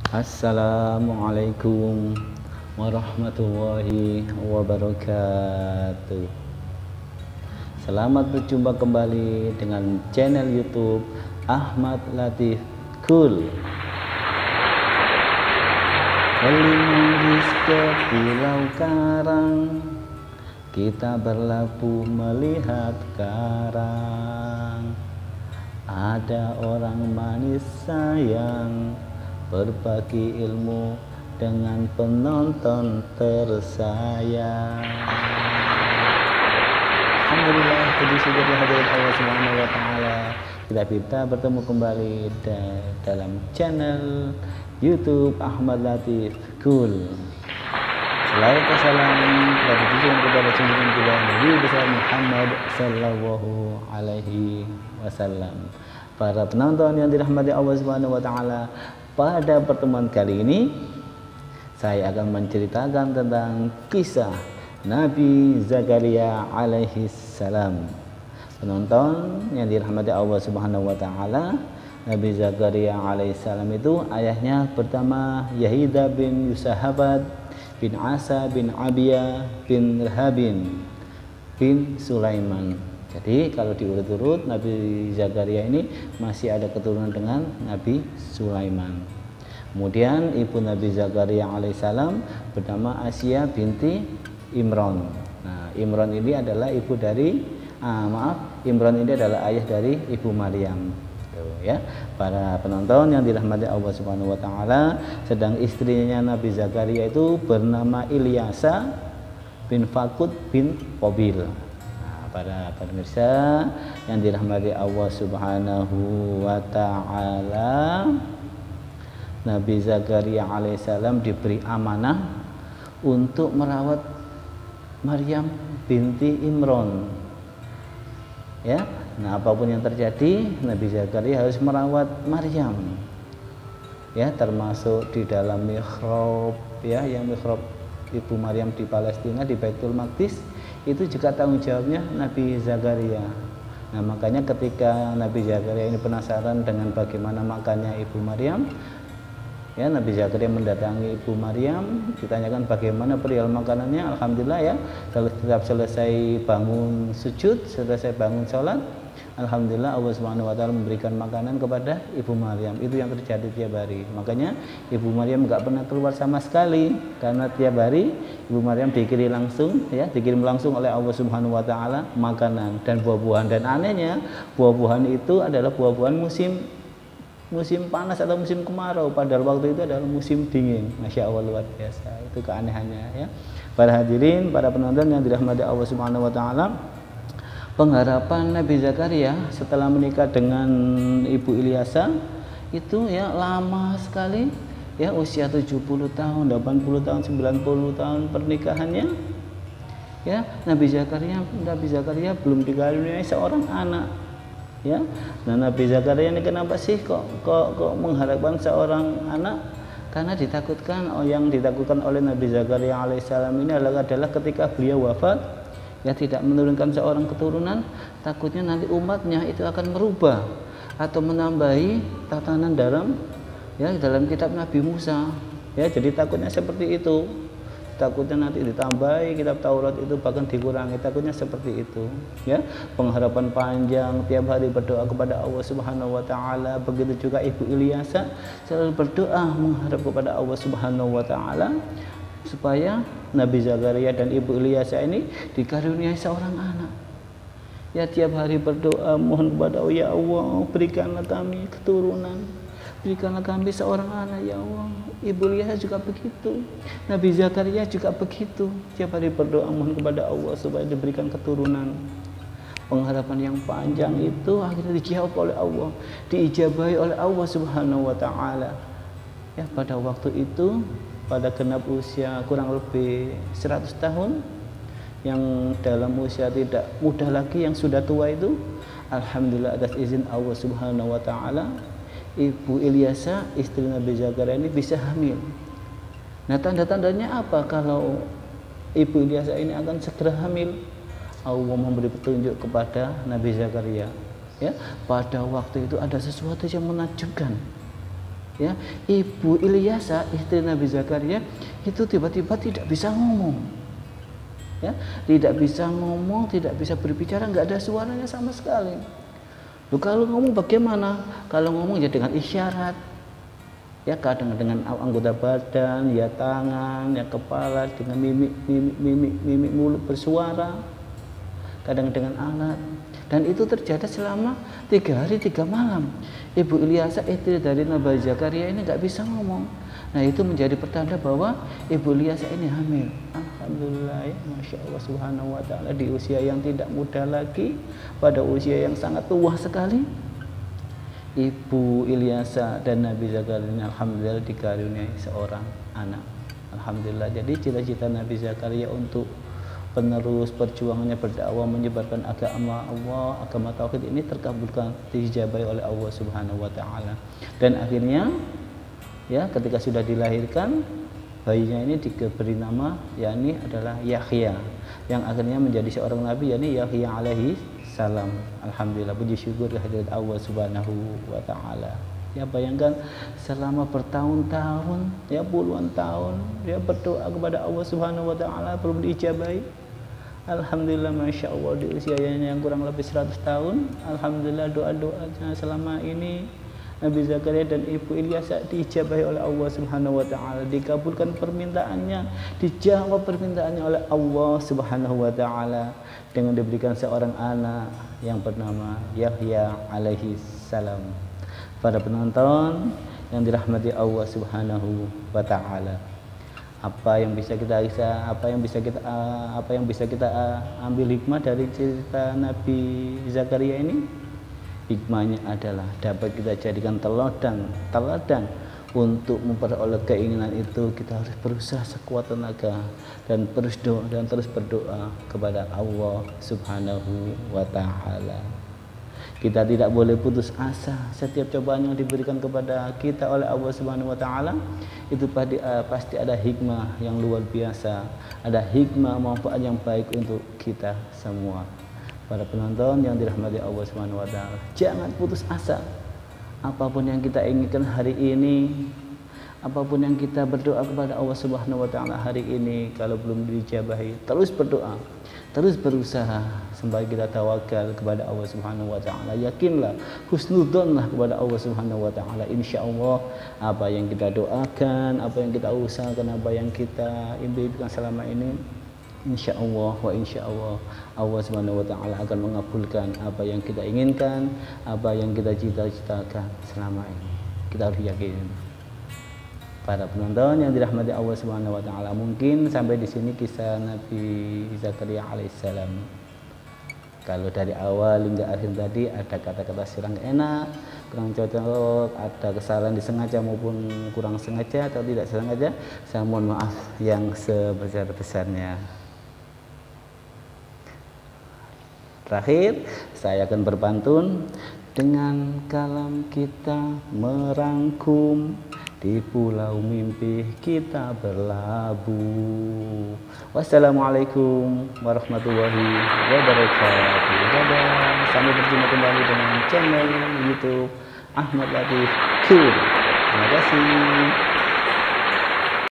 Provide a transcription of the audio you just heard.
Assalamualaikum warahmatullahi wabarakatuh. Selamat berjumpa kembali dengan channel YouTube Ahmad Latif Cool. Melintas ke Pulau Karang, kita berlabuh melihat karang. Ada orang manis sayang, berbagi ilmu dengan penonton tersayang. Alhamdulillah, puji syukur kehadirat Allah Subhanahu wa taala. Kita bertemu kembali dalam channel YouTube Ahmad Latif Cool. Selalu salam dan pujian kepada junjungan kita Nabi besar Muhammad sallallahu alaihi wasallam. Para penonton yang dirahmati Allah Subhanahu wa taala, pada pertemuan kali ini saya akan menceritakan tentang kisah Nabi Zakaria alaihi salam. Penonton yang dirahmati Allah Subhanahu wa taala, Nabi Zakaria alaihissalam itu ayahnya pertama Yahidah bin Yusahabat bin Asa bin Abiyah bin Rahabin bin Sulaiman. Jadi kalau diurut-urut, Nabi Zakaria ini masih ada keturunan dengan Nabi Sulaiman. Kemudian ibu Nabi Zakaria alaihissalam bernama Asia binti Imran. Nah, Imran ini adalah ibu dari Imran ini adalah ayah dari ibu Maryam. Ya, para penonton yang dirahmati Allah Subhanahu wa taala, sedang istrinya Nabi Zakaria itu bernama Ilyasa bin Fakut bin Qabil. Nah, para pemirsa yang dirahmati Allah Subhanahu wa taala, Nabi Zakaria alaihissalam diberi amanah untuk merawat Maryam binti Imran. Ya, nah apapun yang terjadi, Nabi Zakaria harus merawat Maryam. Ya, termasuk di dalam mihrab, ya, yang mihrab ibu Maryam di Palestina di Baitul Maqdis, itu juga tanggung jawabnya Nabi Zakaria. Nah, makanya ketika Nabi Zakaria ini penasaran dengan bagaimana makannya ibu Maryam, ya, Nabi Zakaria mendatangi ibu Maryam, ditanyakan bagaimana perihal makanannya. Alhamdulillah, ya, setiap selesai bangun sujud, selesai bangun sholat, alhamdulillah Allah Subhanahu wa taala memberikan makanan kepada ibu Maryam. Itu yang terjadi tiap hari. Makanya ibu Maryam nggak pernah keluar sama sekali, karena tiap hari ibu Maryam dikirim langsung oleh Allah Subhanahu wa taala makanan dan buah-buahan. Dan anehnya, buah-buahan itu adalah buah-buahan musim panas atau musim kemarau, padahal waktu itu adalah musim dingin. Masya Allah, luar biasa, itu keanehannya, ya. Para hadirin, para penonton yang dirahmati Allah Subhanahu wa taala, pengharapan Nabi Zakaria setelah menikah dengan ibu Ilyasa itu, ya, lama sekali, ya, usia 70 tahun, 80 tahun, 90 tahun pernikahannya. Ya, Nabi Zakaria belum dikaruniai seorang anak. Ya, nah Nabi Zakaria ini kenapa sih kok mengharapkan seorang anak? Karena yang ditakutkan oleh Nabi Zakaria alaihissalam ini adalah ketika beliau wafat, ya, tidak menurunkan seorang keturunan, takutnya nanti umatnya itu akan merubah atau menambahi tatanan dalam kitab Nabi Musa. Ya, jadi takutnya seperti itu. Takutnya nanti ditambahi kitab Taurat itu, bahkan dikurangi, takutnya seperti itu, ya. Pengharapan panjang, tiap hari berdoa kepada Allah Subhanahu wa taala. Begitu juga ibu Ilyasa selalu berdoa mengharap kepada Allah Subhanahu wa taala supaya Nabi Zakaria dan ibu Ilyasa ini dikaruniai seorang anak. Ya, tiap hari berdoa mohon kepada Allah, ya Allah, berikanlah kami keturunan, berikanlah kami seorang anak, ya Allah. Ibu Ilyasa juga begitu, Nabi Zakaria juga begitu, tiap hari berdoa mohon kepada Allah supaya diberikan keturunan. Pengharapan yang panjang itu akhirnya dijawab oleh Allah, diijabahi oleh Allah Subhanahu wa taala. Ya, pada waktu itu, pada genap usia kurang lebih 100 tahun, yang dalam usia tidak muda lagi, yang sudah tua itu, alhamdulillah atas izin Allah Subhanahu wa taala, ibu Ilyasa, istri Nabi Zakaria ini bisa hamil. Nah, tanda-tandanya apa kalau ibu Ilyasa ini akan segera hamil? Allah memberi petunjuk kepada Nabi Zakaria. Ya, pada waktu itu ada sesuatu yang menakjubkan. Ya, Ibu Ilyasa, istri Nabi Zakaria, itu tiba-tiba tidak bisa ngomong. Ya, tidak bisa ngomong, tidak bisa berbicara, nggak ada suaranya sama sekali. Loh, kalau ngomong bagaimana? Kalau ngomong ya dengan isyarat. Ya, kadang dengan anggota badan, ya tangan, ya kepala, dengan mimik mulut bersuara, kadang dengan alat. Dan itu terjadi selama 3 hari 3 malam. Ibu Ilyasa, istri dari Nabi Zakaria ini nggak bisa ngomong. Nah, itu menjadi pertanda bahwa Ibu Ilyasa ini hamil. Alhamdulillah, ya, Masya Allah Subhanahu wa ta'ala, di usia yang tidak muda lagi, pada usia yang sangat tua sekali, Ibu Ilyasa dan Nabi Zakaria ini alhamdulillah dikaruniai seorang anak. Alhamdulillah. Jadi cita-cita Nabi Zakaria untuk penerus perjuangannya berdakwah menyebarkan agama Allah, agama tauhid ini terkabulkan, dijabai oleh Allah Subhanahu wa ta'ala. Dan akhirnya ya, ketika sudah dilahirkan, bayinya ini diberi nama, yakni adalah Yahya, yang akhirnya menjadi seorang nabi, yakni Yahya alaihi salam. Alhamdulillah, puji syukur kehadirat Allah Subhanahu wa ta'ala. Ya, bayangkan selama bertahun-tahun, ya puluhan tahun, dia berdoa kepada Allah Subhanahu wa ta'ala belum diijabahi. Alhamdulillah, Masya Allah, di usianya yang kurang lebih 100 tahun, alhamdulillah doa-doanya selama ini Nabi Zakaria dan Ibu Ilyasa diijabahi oleh Allah Subhanahu wa ta'ala, dikabulkan permintaannya, dijawab permintaannya oleh Allah Subhanahu wa ta'ala dengan diberikan seorang anak yang bernama Yahya alaihi salam. Para penonton yang dirahmati Allah Subhanahu wa ta'ala, apa yang bisa kita ambil hikmah dari cerita Nabi Zakaria ini? Hikmahnya adalah dapat kita jadikan teladan untuk memperoleh keinginan itu. Kita harus berusaha sekuat tenaga dan terus berdoa kepada Allah Subhanahu wa ta'ala. Kita tidak boleh putus asa. Setiap cobaan yang diberikan kepada kita oleh Allah Subhanahu wa ta'ala itu pasti ada hikmah yang luar biasa, ada hikmah manfaat yang baik untuk kita semua. Para penonton yang dirahmati Allah Subhanahu wa ta'ala, jangan putus asa. Apapun yang kita inginkan hari ini, apapun yang kita berdoa kepada Allah Subhanahu wa ta'ala hari ini, kalau belum dijabahi, terus berdoa, terus berusaha sampai kita tawakal kepada Allah Subhanahu wa ta'ala. Yakinlah, husnudzonlah kepada Allah Subhanahu wa ta'ala. Insyaallah apa yang kita doakan, apa yang kita usahakan, apa yang kita impikan selama ini, insyaallah Allah Subhanahu wa ta'ala akan mengabulkan apa yang kita inginkan, apa yang kita cita-citakan selama ini. Kita harus yakin. Para penonton yang dirahmati Allah Subhanahu wa ta'ala, mungkin sampai di sini kisah Nabi Zakaria alaihissalam. Kalau dari awal hingga akhir tadi ada kata-kata kurang enak, kurang cocok, ada kesalahan disengaja maupun kurang sengaja atau tidak sengaja, saya mohon maaf yang sebesar-besarnya. Terakhir, saya akan berpantun dengan kalam kita merangkum, di pulau mimpi kita berlabuh. Wassalamualaikum warahmatullahi wabarakatuh. Dadah. Sampai berjumpa kembali dengan channel YouTube Ahmad Latif Cool. Terima kasih.